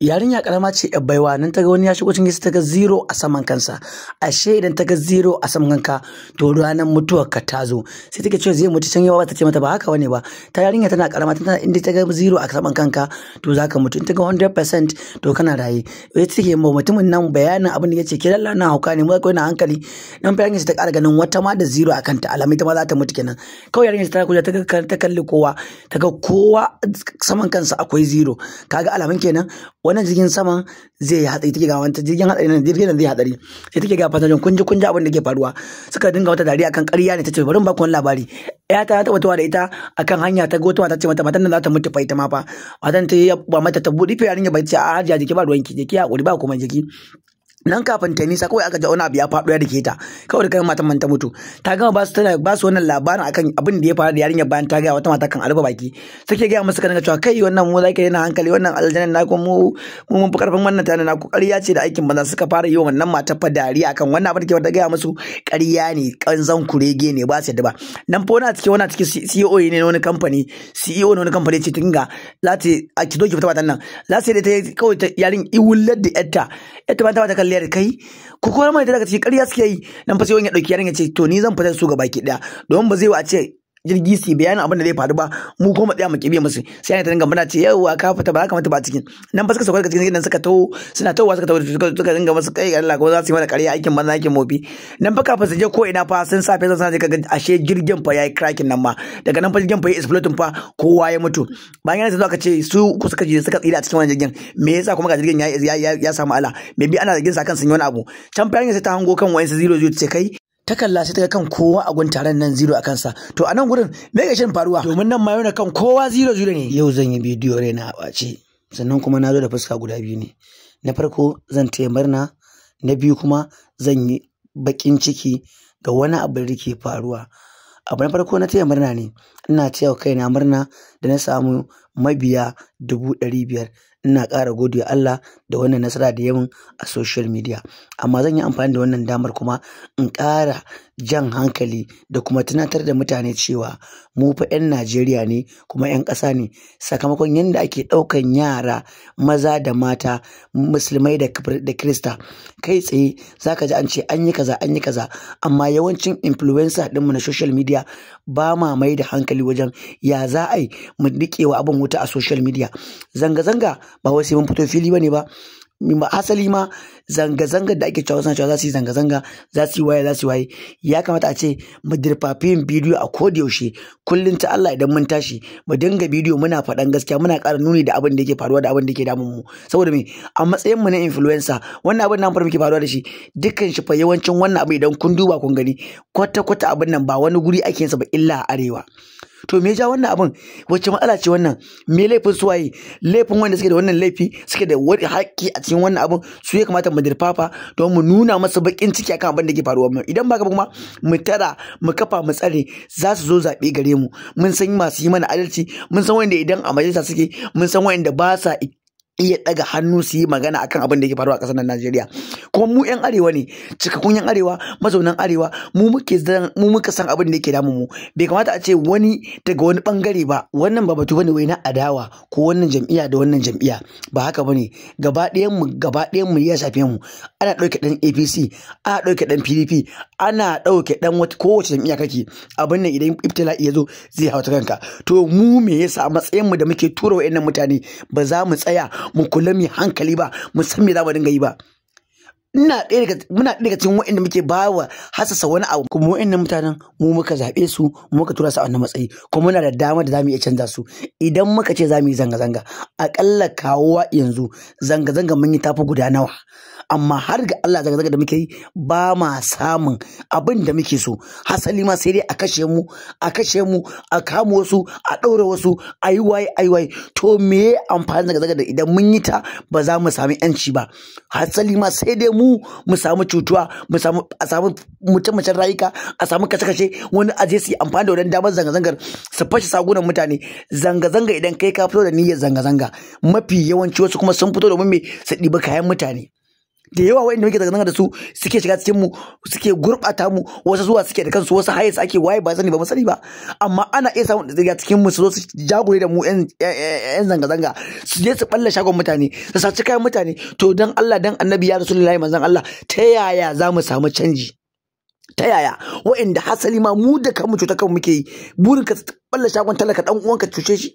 yarinya karama ce yar baiwa nan ta ga wani ya shigo cikin ta ga zero a saman kansa. Ashe idan ta ga zero a saman kanka to ranar mutuwar ka ta zo. Sai take cewa zai mutu can yawa ta ce mata ba haka bane ba. Ta yarinya tana karama tana inda ta ga zero a saman kanka to zaka mutu. In ta ga 100% to kana raye. Wai take ma mutumin nan bayanin abin da yace ke lalla na hauka ne mu kai na hankali. Dan yarinya ta ƙara ganin wata ma da zero a kanta alamai ta ma za ta mutu kenan. Kawai yarinya ta kuja ta kalli kowa ta ga kowa saman kansa akwai zero. Kaga alamun kenan wannan jirgin saman zai yi hatsari take ga wanta jirgin nan zai hatsari sai take ga fasajen kunji abin da ke faruwa suka dinga wata dariya akan ƙarya ne tace bari in ba ku wani labari ya ta wata da ita akan hanya ta gotuwa ta ce mata matan nan za ta mutu fa ita ma fa matan ta ba mata ta buɗe fa yarinya ba ce a hajiya jiki ba ruwanki jiki hakuri ba kuma jiki nan kafin ta nisa kawai aka ji wani abu ya faɗo ya dake ta kawai da kai matan man ta mutu ta gama ba su wannan labarin akan abin da ya faru da yarinya bayan ta ga wata mata kan alba baki take ga musu kana cewa kai wannan mu zaka yana hankali wannan aljannan naku mu mun fi karfin wannan tana naku ƙarya ce da aikin banza suka fara yi wannan mata fa dariya akan wannan abin da ke wata ga musu ƙarya ne kanzan kurege ne ba su yadda ba nan fa wani cikin CEO ne na wani kamfani CEO na wani kamfani ce tinga za ta a ki doki fita matan nan za su yi ta kawai ta yarin iwullar da yatta ba ta kalli da kai ku kuma mai daga cikin ƙarya suke yi nan fa sai wani ya dauki yaran ya ce to ni zan fita su ga baki daya domin ba zai wa a ce jirgi su bayanin abin da zai faru ba mu kuma tsaya mu kibiye musu sai ta dinga muna ce yawa ka fita ba ka mata ba cikin nan ba suka sauka daga cikin gidan suka taho suka dinga musu kai Allah ko za su yi mana ƙarya aikin banza aikin mofi nan fa kafin su je ko ina fa sun safe sun je kaga ashe jirgin fa yayi cracking nan ma daga nan fa jirgin fa yayi exploding fa kowa ya mutu bayan yana aka ce su ku suka tsira a cikin wannan jirgin me yasa kuma ga jirgin ya samu ala maybe ana zargin sa kan sun yi wani abu can fa sai ta hango kan wayansu 00 ce kai ta kalla sai ta ga kan kowa a gun taron nan zero a kansa to a nan gurin me ga shin faruwa domin nan ma yana kan kowa 00 ne yau zan yi bidiyo raina a ɓace sannan kuma na zo da fuska guda biyu ne na farko zan taya murna na biyu kuma zan yi bakin ciki ga wani abu da ke faruwa abu na farko na taya murna ne ina taya kaina murna da na samu mabiya 500,000 ina ƙara gode Allah da wannan nasara da yamin a social media amma zan yi amfani da wannan damar kuma in ƙara jan hankali da kuma tunatar da mutane cewa mu fa 'yan Najeriya ne kuma 'yan ƙasa ne sakamakon yadda ake ɗaukan yara maza da mata musulmai da Kirista kai tsaye zaka ji an ce an yi kaza amma yawancin influencer ɗinmu na social media ba ma mai da hankali wajen ya za a yi mu riƙewa abin wuta a social media zanga-zanga ba wai sai mun fito fili bane ba asali ma zanga-zanga da ake cewa za su yi zanga-zanga za su yi waye ya kamata a ce mu dirfafi yin bidiyo a koda yaushe kullum ta Allah idan mun tashi mu dinga bidiyo muna faɗan gaskiya muna ƙara nuni da abin da yake faruwa da abin da yake damun mu saboda me a matsayin mu na influencer wannan abin nan muke faruwa da shi dukkan shi fa yawancin wannan abu idan kun duba kun gani kwata abin nan ba wani guri ake yin sa ba illa a arewa to me ja wannan abin wacce matsala ce wannan me laifin suwaye laifin wanda suke da wannan laifi suke da wani haƙƙi a cikin wannan abin su ya kamata mu dirfafa don mu nuna masa bakin ciki akan abin da ke faruwa mu idan ba ka kuma mu tara mu kafa mu tsare za su zo zaɓe gare mu mun san masu yi mana adalci mun san wanda idan a majalisa suke mun san wanda ba sa iya daga hannu su yi magana akan abin da yake faruwa a ƙasar Najeriya kuma mu ƴan arewa ne cikakkun ƴan arewa mazaunan arewa mu muka san abin da yake damun mu bai kamata a ce wani daga wani bangare ba wannan ba batu bane wai na adawa ko wannan jam'iyya da wannan jam'iyya ba haka bane gaba ɗayan mu ya shafe mu ana ɗauke ɗan APC ana ɗauke ɗan PDP ana ɗauke ɗan kowace jam'iyya kake abin nan idan ibtila'i ya zo zai hauta kanka to mu me yasa a matsayin mu da muke tura wa'annan mutane ba za mu tsaya mu kula mai hankali ba mu san me za mu dinga yi ba muna ɗaya daga cikin waɗanda muke bawa hasasa wani abu kuma waɗannan mutanen mu muka zaɓe su mu muka tura su a wannan matsayi kuma muna da dama da zamu iya canza su idan muka ce zamu yi zanga-zanga aƙalla kawowa yanzu zanga-zanga mun yi tafi guda nawa amma har ga Allah zanga-zanga da muke yi ba ma samun abin da muke so hasali ma sai dai a kashe mu a kama wasu a ɗaure wasu a yi waye to me amfani zanga-zanga da idan mun yi ta ba za mu sami yanci ba hasali ma sai dai mu samu cutuwa a samu mutum-mutum rayuka a samu kashe-kashe wani aje su yi amfani da wannan damar zanga-zangar su fashe sagunan mutane zanga-zanga idan kai ka fito da niyyar zanga-zanga mafi yawanci wasu kuma sun fito domin me su ɗiba kayan mutane da yawa wa'anda muke zanga da su suke shiga cikin mu suke gurbata mu, wasu zuwa suke da kansu, wasu haye ake waye ba sani ba mu sani ba, amma ana iya samun daga cikin mu su zo su jagore da mu yan zanga-zanga, su je su balla shagon mutane, su saci kayan mutane. To dan Allah dan Annabi ya Rasulullahi manzon Allah, ta yaya za mu samu canji? Ta yaya wa'anda hasali ma mu da kanmu cuta kanmu muke yi, burin ka balla shagon talaka dan uwanka cuce shi?